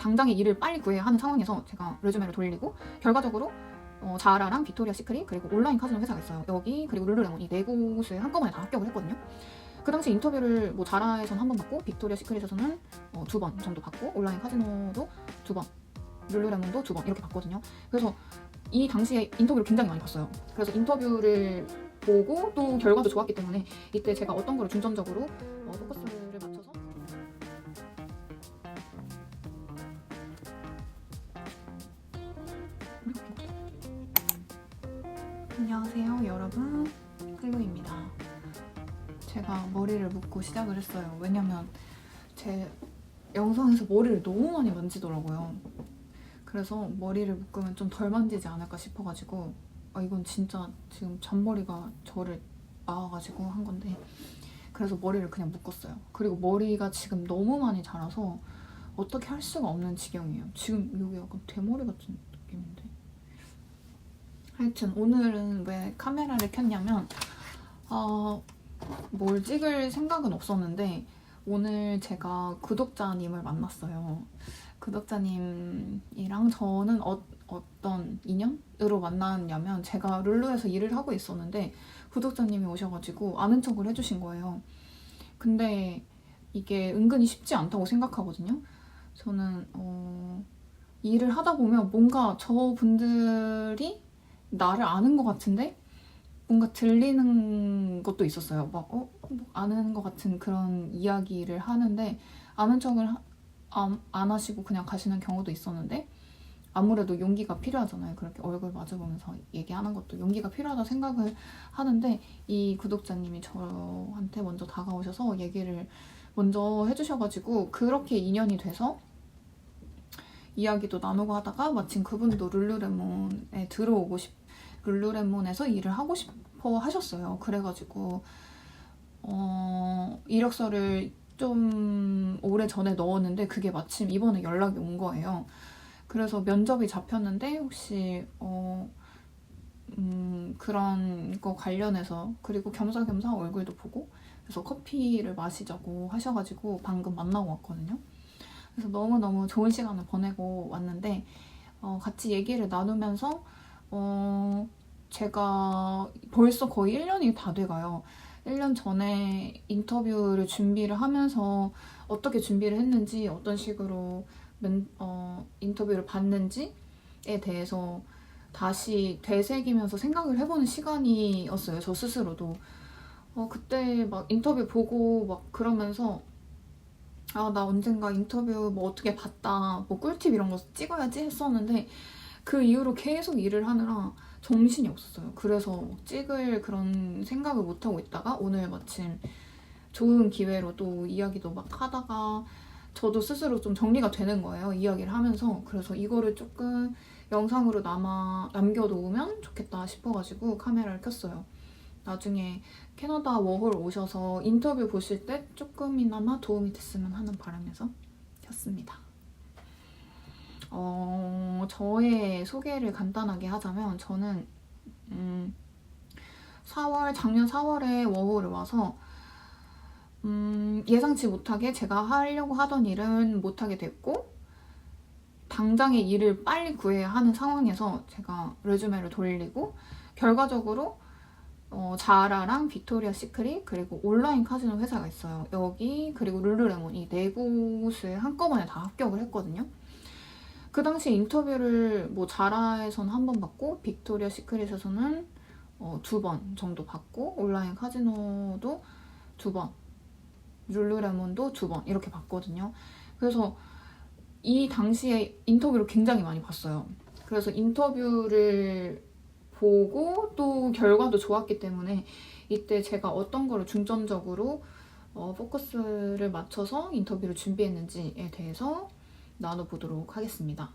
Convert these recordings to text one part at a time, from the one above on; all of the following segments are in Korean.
당장의 일을 빨리 구해야 하는 상황에서 제가 레주메를 돌리고 결과적으로 자라랑 빅토리아 시크릿 그리고 온라인 카지노 회사가 있어요. 여기 그리고 룰루레몬 이 네 곳을 한꺼번에 다 합격을 했거든요. 그 당시 인터뷰를 뭐 자라에서는 한 번 받고 빅토리아 시크릿에서는 2번 정도 받고 온라인 카지노도 2번, 룰루레몬도 2번 이렇게 받거든요. 그래서 이 당시에 인터뷰를 굉장히 많이 봤어요. 그래서 인터뷰를 보고 또 결과도 좋았기 때문에 이때 제가 어떤 거를 중점적으로 포커스를 맞춰서 안녕하세요 여러분, 클로입니다. 제가 머리를 묶고 시작을 했어요. 왜냐면 제 영상에서 머리를 너무 많이 만지더라고요. 그래서 머리를 묶으면 좀 덜 만지지 않을까 싶어가지고 이건 진짜 지금 잔머리가 저를 나와가지고 한 건데 그래서 머리를 그냥 묶었어요. 그리고 머리가 지금 너무 많이 자라서 어떻게 할 수가 없는 지경이에요. 지금 여기 약간 대머리 같은 느낌인데 하여튼 오늘은 왜 카메라를 켰냐면 뭘 찍을 생각은 없었는데 오늘 제가 구독자님을 만났어요. 구독자님이랑 저는 어떤 인연으로 만났냐면 제가 룰루에서 일을 하고 있었는데 구독자님이 오셔가지고 아는 척을 해주신 거예요. 근데 이게 은근히 쉽지 않다고 생각하거든요. 저는 일을 하다 보면 뭔가 저분들이 나를 아는 것 같은데 뭔가 들리는 것도 있었어요. 막 뭐 아는 것 같은 그런 이야기를 하는데 아는 척을 안 하시고 그냥 가시는 경우도 있었는데 아무래도 용기가 필요하잖아요. 그렇게 얼굴 마주보면서 얘기하는 것도 용기가 필요하다 생각을 하는데 이 구독자님이 저한테 먼저 다가오셔서 얘기를 먼저 해주셔가지고 그렇게 인연이 돼서 이야기도 나누고 하다가 마침 그분도 룰루레몬에 룰루레몬에서 일을 하고 싶어 하셨어요. 그래가지고 이력서를 좀 오래 전에 넣었는데 그게 마침 이번에 연락이 온 거예요. 그래서 면접이 잡혔는데 혹시 그런 거 관련해서 그리고 겸사겸사 얼굴도 보고 그래서 커피를 마시자고 하셔가지고 방금 만나고 왔거든요. 그래서 너무너무 좋은 시간을 보내고 왔는데 같이 얘기를 나누면서 제가 벌써 거의 1년이 다 돼가요. 1년 전에 인터뷰를 준비를 하면서 어떻게 준비를 했는지 어떤 식으로 인터뷰를 봤는지에 대해서 다시 되새기면서 생각을 해보는 시간이었어요. 저 스스로도. 그때 막 인터뷰 보고 막 그러면서 나 언젠가 인터뷰 뭐 어떻게 봤다 뭐 꿀팁 이런 거 찍어야지 했었는데 그 이후로 계속 일을 하느라 정신이 없었어요. 그래서 찍을 그런 생각을 못하고 있다가 오늘 마침 좋은 기회로 또 이야기도 막 하다가 저도 스스로 좀 정리가 되는 거예요. 이야기를 하면서. 그래서 이거를 조금 영상으로 남겨놓으면 좋겠다 싶어가지고 카메라를 켰어요. 나중에 캐나다 워홀 오셔서 인터뷰 보실 때 조금이나마 도움이 됐으면 하는 바람에서 켰습니다. 저의 소개를 간단하게 하자면 저는 작년 4월에 워홀을 와서 예상치 못하게 제가 하려고 하던 일은 못하게 됐고 당장의 일을 빨리 구해야 하는 상황에서 제가 레주메를 돌리고 결과적으로 자라랑 빅토리아 시크릿 그리고 온라인 카지노 회사가 있어요. 여기 그리고 룰루레몬 이 네 곳을 한꺼번에 다 합격을 했거든요. 그 당시 인터뷰를 뭐 자라에서는 한 번 받고 빅토리아 시크릿에서는 2번 정도 받고 온라인 카지노도 2번, 룰루레몬도 2번 이렇게 받거든요. 그래서 이 당시에 인터뷰를 굉장히 많이 봤어요. 그래서 인터뷰를 보고 또 결과도 좋았기 때문에 이때 제가 어떤 거를 중점적으로 포커스를 맞춰서 인터뷰를 준비했는지에 대해서 나눠보도록 하겠습니다.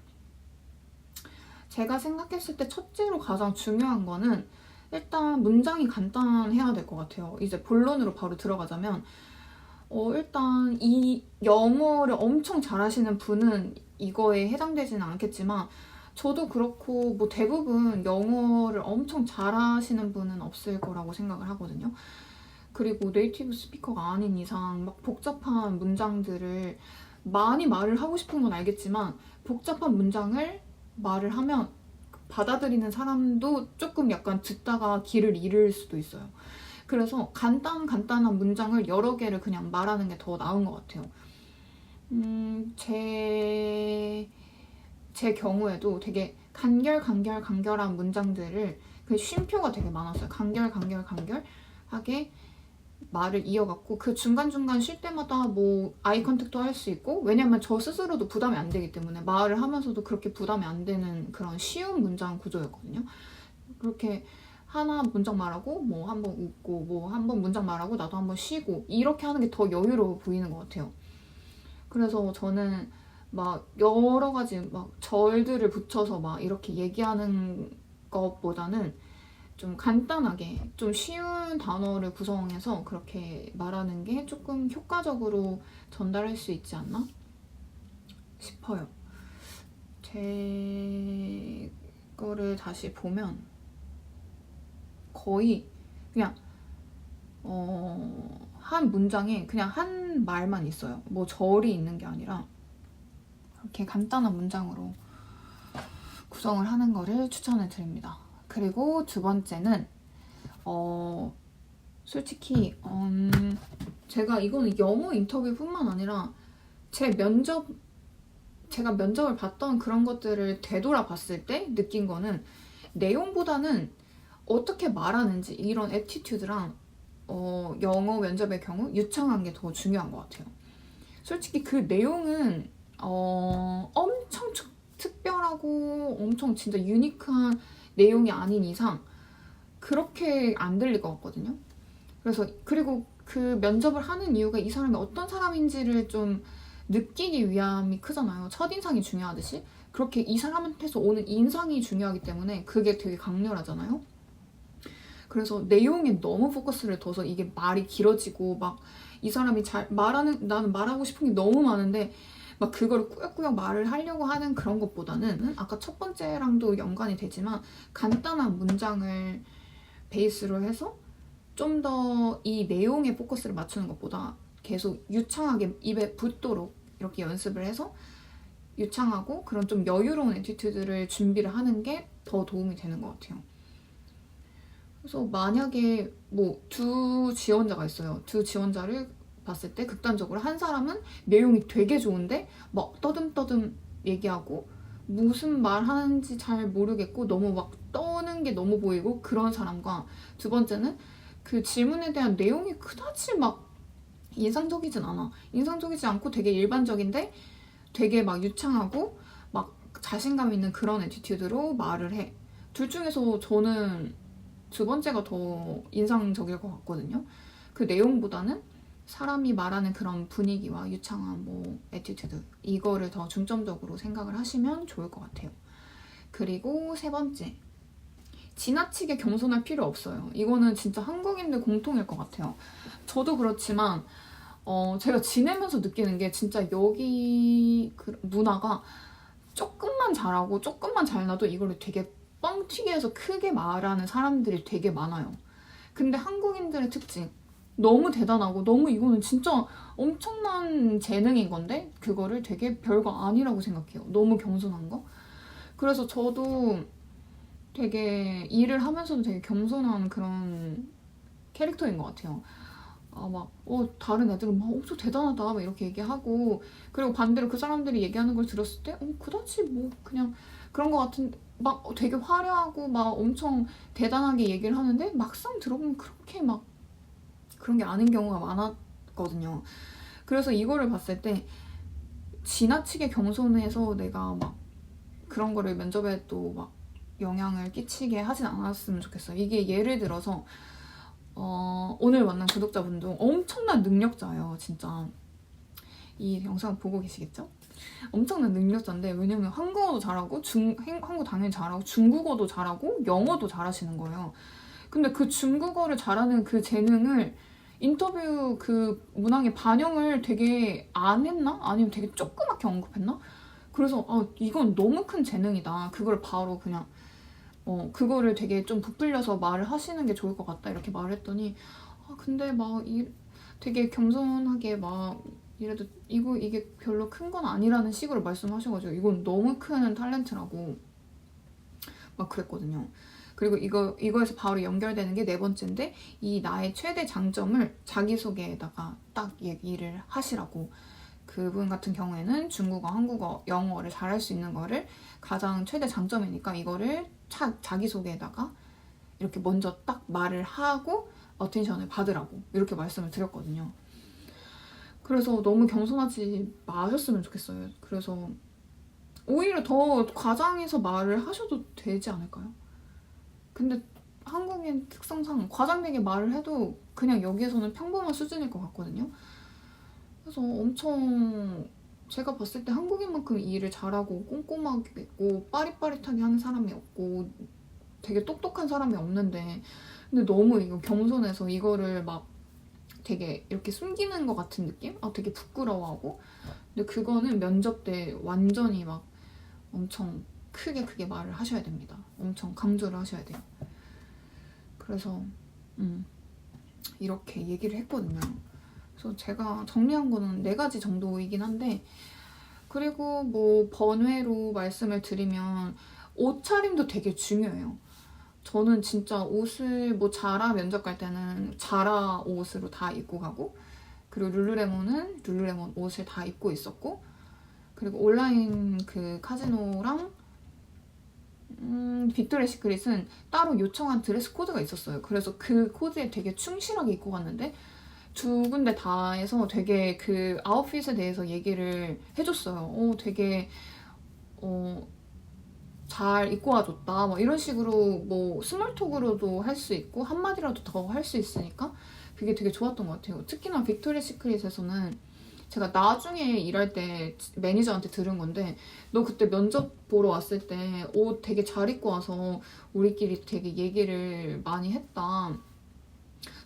제가 생각했을 때 첫째로 가장 중요한 거는 일단 문장이 간단해야 될 것 같아요. 이제 본론으로 바로 들어가자면 일단 이 영어를 엄청 잘하시는 분은 이거에 해당되지는 않겠지만 저도 그렇고 뭐 대부분 영어를 엄청 잘하시는 분은 없을 거라고 생각을 하거든요. 그리고 네이티브 스피커가 아닌 이상 막 복잡한 문장들을 많이 말을 하고 싶은 건 알겠지만 복잡한 문장을 말을 하면 받아들이는 사람도 조금 약간 듣다가 길을 잃을 수도 있어요. 그래서 간단한 문장을 여러 개를 그냥 말하는 게 더 나은 것 같아요. 제 경우에도 되게 간결한 문장들을 그 쉼표가 되게 많았어요. 간결하게 말을 이어갔고 그 중간중간 쉴 때마다 뭐 아이 컨택도 할 수 있고, 왜냐면 저 스스로도 부담이 안 되기 때문에 말을 하면서도 그렇게 부담이 안 되는 그런 쉬운 문장 구조였거든요. 그렇게 하나 문장 말하고 뭐 한번 웃고 뭐 한번 문장 말하고 나도 한번 쉬고 이렇게 하는 게 더 여유로워 보이는 것 같아요. 그래서 저는 막 여러 가지 막 절들을 붙여서 막 이렇게 얘기하는 것보다는 좀 간단하게 좀 쉬운 단어를 구성해서 그렇게 말하는 게 조금 효과적으로 전달할 수 있지 않나 싶어요. 제 거를 다시 보면 거의 그냥 한 문장에 그냥 한 말만 있어요. 뭐 절이 있는 게 아니라 이렇게 간단한 문장으로 구성을 하는 거를 추천을 드립니다. 그리고 두 번째는 솔직히 제가 이거는 영어 인터뷰뿐만 아니라 제가 면접을 봤던 그런 것들을 되돌아봤을 때 느낀 거는 내용보다는 어떻게 말하는지 이런 애티튜드랑 영어 면접의 경우 유창한 게 더 중요한 것 같아요. 솔직히 그 내용은 엄청 특별하고 엄청 진짜 유니크한 내용이 아닌 이상 그렇게 안 들릴 것 같거든요. 그래서 그리고 그 면접을 하는 이유가 이 사람이 어떤 사람인지를 좀 느끼기 위함이 크잖아요. 첫인상이 중요하듯이 그렇게 이 사람한테서 오는 인상이 중요하기 때문에 그게 되게 강렬하잖아요. 그래서 내용에 너무 포커스를 둬서 이게 말이 길어지고 막 이 사람이 나는 말하고 싶은 게 너무 많은데 막 그걸 꾸역꾸역 말을 하려고 하는 그런 것보다는 아까 첫 번째랑도 연관이 되지만 간단한 문장을 베이스로 해서 좀 더 이 내용에 포커스를 맞추는 것보다 계속 유창하게 입에 붙도록 이렇게 연습을 해서 유창하고 그런 좀 여유로운 애티튜드를 준비를 하는 게 더 도움이 되는 것 같아요. 그래서 만약에 뭐 두 지원자가 있어요. 두 지원자를 봤을 때 극단적으로 한 사람은 내용이 되게 좋은데 막 떠듬떠듬 얘기하고 무슨 말 하는지 잘 모르겠고 너무 막 떠는 게 너무 보이고 그런 사람과, 두 번째는 그 질문에 대한 내용이 그다지 막 인상적이진 않아. 인상적이지 않고 되게 일반적인데 되게 막 유창하고 막 자신감 있는 그런 애티튜드로 말을 해. 둘 중에서 저는 두 번째가 더 인상적일 것 같거든요. 그 내용보다는 사람이 말하는 그런 분위기와 유창한 뭐 애티튜드 이거를 더 중점적으로 생각을 하시면 좋을 것 같아요. 그리고 세 번째, 지나치게 겸손할 필요 없어요. 이거는 진짜 한국인들 공통일 것 같아요. 저도 그렇지만 제가 지내면서 느끼는 게 진짜 여기 그 문화가 조금만 잘하고 조금만 잘나도 이거를 되게 뻥튀기 해서 크게 말하는 사람들이 되게 많아요. 근데 한국인들의 특징, 너무 대단하고 너무 이거는 진짜 엄청난 재능인 건데 그거를 되게 별거 아니라고 생각해요. 너무 겸손한 거. 그래서 저도 되게 일을 하면서도 되게 겸손한 그런 캐릭터인 것 같아요. 다른 애들은 막 엄청 대단하다 막 이렇게 얘기하고, 그리고 반대로 그 사람들이 얘기하는 걸 들었을 때 그다지 뭐 그냥 그런 것 같은, 막 되게 화려하고 막 엄청 대단하게 얘기를 하는데 막상 들어보면 그렇게 막 그런 게 아닌 경우가 많았거든요. 그래서 이거를 봤을 때 지나치게 겸손해서 내가 막 그런 거를 면접에 또 막 영향을 끼치게 하진 않았으면 좋겠어요. 이게 예를 들어서 오늘 만난 구독자분도 엄청난 능력자예요. 진짜 이 영상 보고 계시겠죠? 엄청난 능력자인데, 왜냐면 한국어도 잘하고 한국어 당연히 잘하고 중국어도 잘하고 영어도 잘하시는 거예요. 근데 그 중국어를 잘하는 그 재능을 인터뷰 그 문항에 반영을 되게 안 했나? 아니면 되게 조그맣게 언급했나? 그래서 이건 너무 큰 재능이다. 그걸 바로 그냥 그거를 되게 좀 부풀려서 말을 하시는 게 좋을 것 같다 이렇게 말했더니 근데 막 되게 겸손하게 막 이래도 이게 별로 큰 건 아니라는 식으로 말씀하셔가지고 이건 너무 큰 탤런트라고 막 그랬거든요. 그리고 이거에서 바로 연결되는 게 네 번째인데, 이 나의 최대 장점을 자기소개에다가 딱 얘기를 하시라고. 그분 같은 경우에는 중국어, 한국어, 영어를 잘할 수 있는 거를 가장 최대 장점이니까 이거를 자기소개에다가 이렇게 먼저 딱 말을 하고 어텐션을 받으라고 이렇게 말씀을 드렸거든요. 그래서 너무 겸손하지 마셨으면 좋겠어요. 그래서 오히려 더 과장해서 말을 하셔도 되지 않을까요? 근데 한국인 특성상 과장되게 말을 해도 그냥 여기에서는 평범한 수준일 것 같거든요. 그래서 엄청 제가 봤을 때 한국인만큼 이 일을 잘하고 꼼꼼하게 있고 빠릿빠릿하게 하는 사람이 없고 되게 똑똑한 사람이 없는데, 근데 너무 이거 겸손해서 이거를 막 되게 이렇게 숨기는 것 같은 느낌? 되게 부끄러워하고. 근데 그거는 면접 때 완전히 막 엄청 크게 말을 하셔야 됩니다. 엄청 강조를 하셔야 돼요. 그래서 이렇게 얘기를 했거든요. 그래서 제가 정리한 거는 4가지 정도이긴 한데, 그리고 뭐 번외로 말씀을 드리면 옷차림도 되게 중요해요. 저는 진짜 옷을 뭐 자라 면접 갈 때는 자라 옷으로 다 입고 가고, 그리고 룰루레몬은 룰루레몬 옷을 다 입고 있었고, 그리고 온라인 그 카지노랑 빅토리아 시크릿은 따로 요청한 드레스 코드가 있었어요. 그래서 그 코드에 되게 충실하게 입고 갔는데, 2군데 다에서 되게 그 아웃핏에 대해서 얘기를 해줬어요. 되게 잘 입고 와줬다, 뭐 이런 식으로. 뭐 스몰톡으로도 할 수 있고 한마디라도 더 할 수 있으니까 그게 되게 좋았던 것 같아요. 특히나 빅토리아 시크릿에서는 제가 나중에 일할 때 매니저한테 들은 건데, 너 그때 면접 보러 왔을 때 옷 되게 잘 입고 와서 우리끼리 되게 얘기를 많이 했다,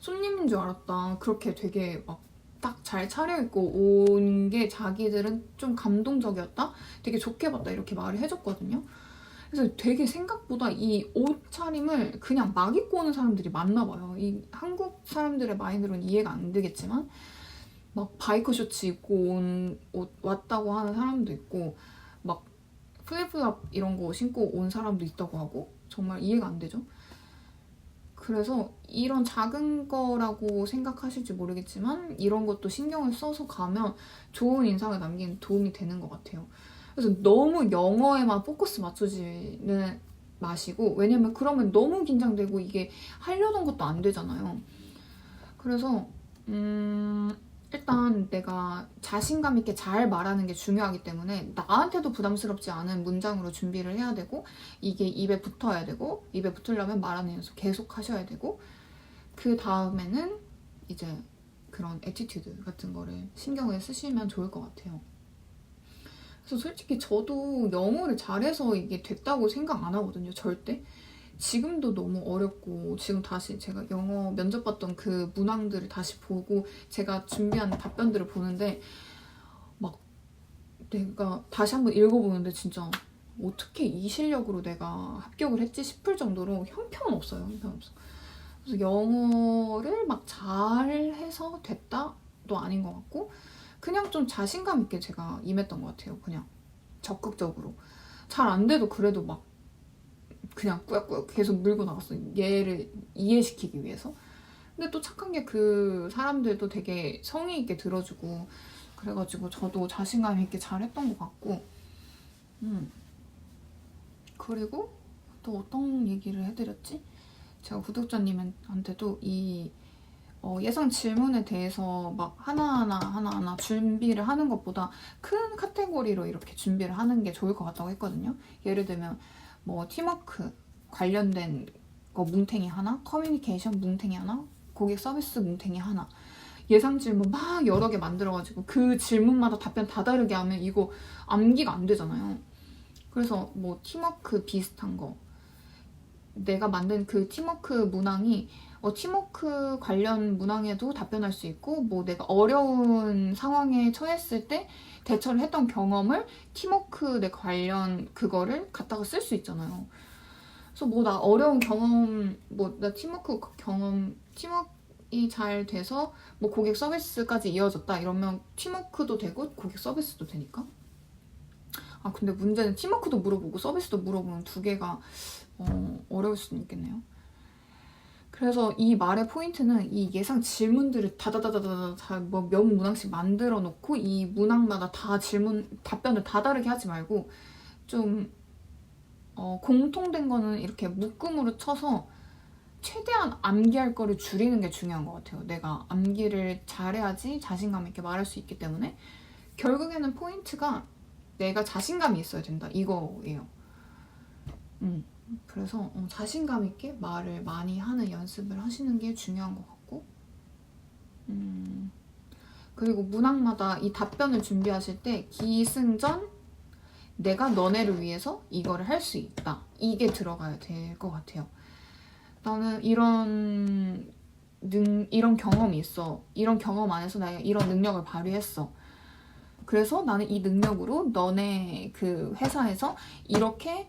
손님인 줄 알았다, 그렇게 되게 막 딱 잘 차려입고 온 게 자기들은 좀 감동적이었다, 되게 좋게 봤다, 이렇게 말을 해줬거든요. 그래서 되게 생각보다 이 옷차림을 그냥 막 입고 오는 사람들이 많나 봐요. 이 한국 사람들의 마인드로는 이해가 안 되겠지만 막 바이커 셔츠 입고 온 옷 왔다고 하는 사람도 있고, 막 플립플랍 이런 거 신고 온 사람도 있다고 하고, 정말 이해가 안 되죠. 그래서 이런 작은 거라고 생각하실지 모르겠지만 이런 것도 신경을 써서 가면 좋은 인상을 남기는 도움이 되는 것 같아요. 그래서 너무 영어에만 포커스 맞추지는 마시고, 왜냐면 그러면 너무 긴장되고 이게 하려던 것도 안 되잖아요. 그래서 일단 내가 자신감 있게 잘 말하는 게 중요하기 때문에 나한테도 부담스럽지 않은 문장으로 준비를 해야 되고, 이게 입에 붙어야 되고, 입에 붙으려면 말하는 연습 계속 하셔야 되고, 그 다음에는 이제 그런 애티튜드 같은 거를 신경을 쓰시면 좋을 것 같아요. 그래서 솔직히 저도 영어를 잘해서 이게 됐다고 생각 안 하거든요, 절대. 지금도 너무 어렵고, 지금 다시 제가 영어 면접 봤던 그 문항들을 다시 보고 제가 준비한 답변들을 보는데 막 내가 다시 한번 읽어보는데 진짜 어떻게 이 실력으로 내가 합격을 했지 싶을 정도로 형편없어요. 그래서 영어를 막 잘해서 됐다도 아닌 것 같고, 그냥 좀 자신감 있게 제가 임했던 것 같아요. 그냥 적극적으로. 잘 안 돼도 그래도 막 그냥 꾸역꾸역 계속 밀고 나갔어, 얘를 이해시키기 위해서. 근데 또 착한 게 그 사람들도 되게 성의 있게 들어주고, 그래가지고 저도 자신감 있게 잘했던 것 같고. 그리고 또 어떤 얘기를 해드렸지? 제가 구독자님한테도 이 예상 질문에 대해서 막 하나하나 준비를 하는 것보다 큰 카테고리로 이렇게 준비를 하는 게 좋을 것 같다고 했거든요. 예를 들면 뭐 팀워크 관련된 거 뭉탱이 하나, 커뮤니케이션 뭉탱이 하나, 고객 서비스 뭉탱이 하나, 예상 질문 막 여러 개 만들어가지고 그 질문마다 답변 다 다르게 하면 이거 암기가 안 되잖아요. 그래서 뭐 팀워크 비슷한 거, 내가 만든 그 팀워크 문항이 팀워크 관련 문항에도 답변할 수 있고, 뭐 내가 어려운 상황에 처했을 때 대처를 했던 경험을 팀워크 내 관련 그거를 갖다가 쓸 수 있잖아요. 그래서 뭐 나 어려운 경험, 뭐 나 팀워크 경험, 팀워크에 이 잘 돼서 뭐 고객 서비스까지 이어졌다 이러면 팀워크도 되고 고객 서비스도 되니까. 아 근데 문제는 팀워크도 물어보고 서비스도 물어보면 두 개가 어려울 수는 있겠네요. 그래서 이 말의 포인트는 이 예상 질문들을 다다다다다 몇 문항씩 만들어 놓고 이 문항마다 다 답변을 다 다르게 하지 말고 좀 공통된 거는 이렇게 묶음으로 쳐서 최대한 암기할 거를 줄이는 게 중요한 것 같아요. 내가 암기를 잘해야지 자신감 있게 말할 수 있기 때문에 결국에는 포인트가 내가 자신감이 있어야 된다 이거예요. 그래서 자신감 있게 말을 많이 하는 연습을 하시는 게 중요한 것 같고 그리고 문항마다 이 답변을 준비하실 때 기승전 내가 너네를 위해서 이거를 할 수 있다 이게 들어가야 될 것 같아요. 나는 이런 경험이 있어. 이런 경험 안에서 내가 이런 능력을 발휘했어. 그래서 나는 이 능력으로 너네 그 회사에서 이렇게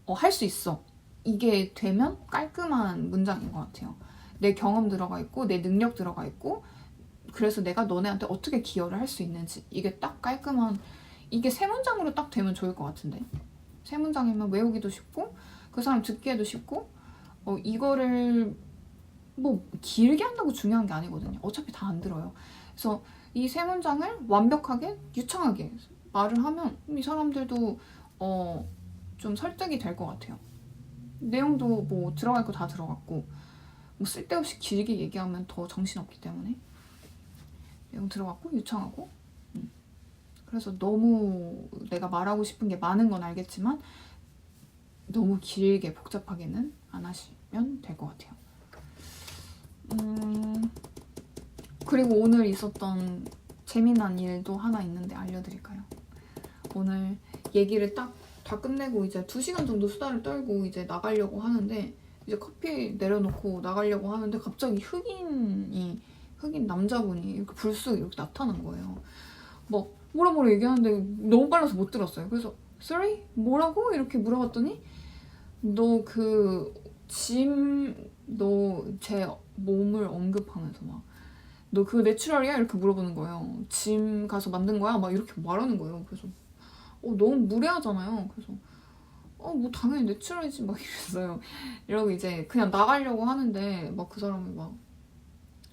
할 수 있어. 이게 되면 깔끔한 문장인 것 같아요. 내 경험 들어가 있고 내 능력 들어가 있고 그래서 내가 너네한테 어떻게 기여를 할 수 있는지 이게 딱 깔끔한 이게 세 문장으로 딱 되면 좋을 것 같은데 세 문장이면 외우기도 쉽고 그 사람 듣기에도 쉽고 이거를 뭐 길게 한다고 중요한 게 아니거든요. 어차피 다 안 들어요. 그래서 이 세 문장을 완벽하게 유창하게 말을 하면 이 사람들도 좀 설득이 될 것 같아요. 내용도 뭐 들어갈 거 다 들어갔고 뭐 쓸데없이 길게 얘기하면 더 정신없기 때문에 내용 들어갔고 유창하고 그래서 너무 내가 말하고 싶은 게 많은 건 알겠지만 너무 길게 복잡하게는 안 하시면 될 것 같아요. 그리고 오늘 있었던 재미난 일도 하나 있는데 알려드릴까요? 오늘 얘기를 딱 다 끝내고 이제 2시간 정도 수다를 떨고 이제 나가려고 하는데 이제 커피 내려놓고 나가려고 하는데 갑자기 흑인 남자분이 이렇게 불쑥 이렇게 나타난 거예요. 뭐 뭐라 얘기하는데 너무 빨라서 못 들었어요. 그래서 sorry? 뭐라고? 이렇게 물어봤더니 너 제 몸을 언급하면서 막 너 그거 내추럴이야? 이렇게 물어보는 거예요. 짐 가서 만든 거야? 막 이렇게 말하는 거예요. 그래서 너무 무례하잖아요. 그래서 뭐 당연히 내추럴이지 막 이랬어요. 이러고 이제 그냥 나가려고 하는데 막 그 사람이 막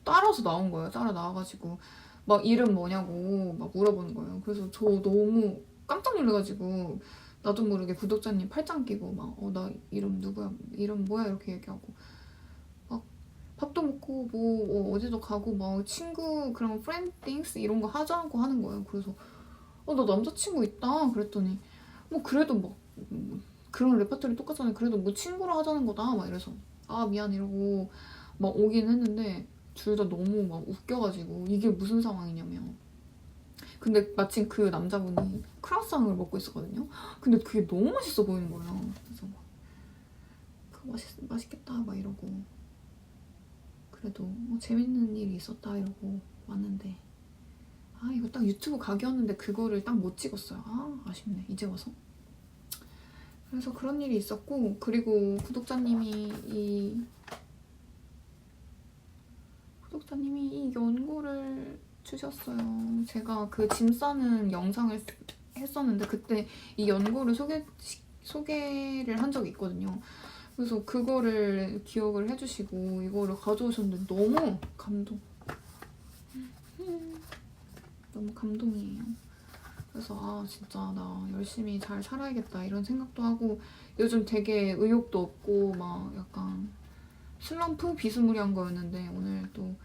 따라서 나온 거예요. 따라 나와가지고 막 이름 뭐냐고 막 물어보는 거예요. 그래서 저 너무 깜짝 놀라가지고 나도 모르게 구독자님 팔짱 끼고 막 나 이름 누구야? 이름 뭐야? 이렇게 얘기하고 막 밥도 먹고 뭐 어디도 가고 막 친구 그런 프렌드 띵스 이런 거 하자고 하는 거예요. 그래서 나 남자친구 있다 그랬더니 뭐 그래도 뭐 그런 레퍼토리 똑같잖아요. 그래도 뭐 친구로 하자는 거다 막 이래서 아 미안 이러고 막 오긴 했는데 둘 다 너무 막 웃겨가지고 이게 무슨 상황이냐면 근데 마침 그 남자분이 크라상을 먹고 있었거든요. 근데 그게 너무 맛있어 보이는 거예요. 그래서 막 그거 맛있겠다 막 이러고 그래도 재밌는 일이 있었다 이러고 왔는데 이거 딱 유튜브 각이었는데 그거를 딱 못 찍었어요. 아쉽네. 이제 와서. 그래서 그런 일이 있었고 그리고 구독자님이 이 연고를 주셨어요. 제가 그 짐 싸는 영상을 했었는데 그때 이 연고를 소개를 한 적이 있거든요. 그래서 그거를 기억을 해주시고 이거를 가져오셨는데 너무 감동이에요. 그래서 진짜 나 열심히 잘 살아야겠다 이런 생각도 하고 요즘 되게 의욕도 없고 막 약간 슬럼프 비스무리한 거였는데 오늘 또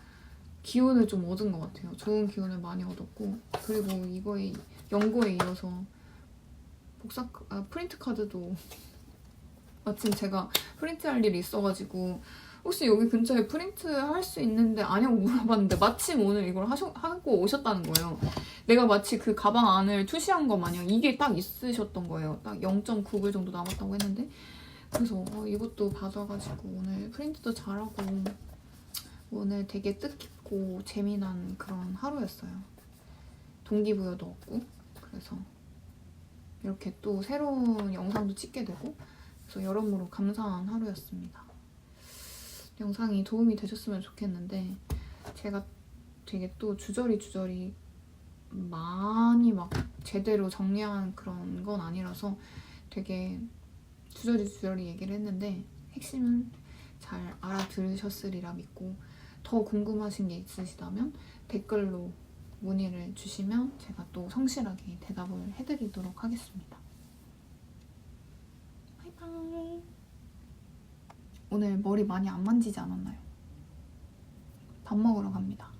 기운을 좀 얻은 것 같아요. 좋은 기운을 많이 얻었고 그리고 연고에 이어서 프린트 카드도 마침 제가 프린트할 일이 있어가지고 혹시 여기 근처에 프린트 할 수 있는데 아냐고 물어봤는데 마침 오늘 이걸 하고 오셨다는 거예요. 내가 마치 그 가방 안을 투시한 거 마냥 이게 딱 있으셨던 거예요. 딱 0.9불 정도 남았다고 했는데 그래서 이것도 받아가지고 오늘 프린트도 잘하고 오늘 되게 뜻깊고 재미난 그런 하루였어요. 동기부여도 얻고 그래서 이렇게 또 새로운 영상도 찍게 되고 그래서 여러모로 감사한 하루였습니다. 영상이 도움이 되셨으면 좋겠는데 제가 되게 또 주저리 많이 막 제대로 정리한 그런 건 아니라서 되게 주저리 얘기를 했는데 핵심은 잘 알아들으셨으리라 믿고, 더 궁금하신 게 있으시다면 댓글로 문의를 주시면 제가 또 성실하게 대답을 해드리도록 하겠습니다. 바이바이. 오늘 머리 많이 안 만지지 않았나요? 밥 먹으러 갑니다.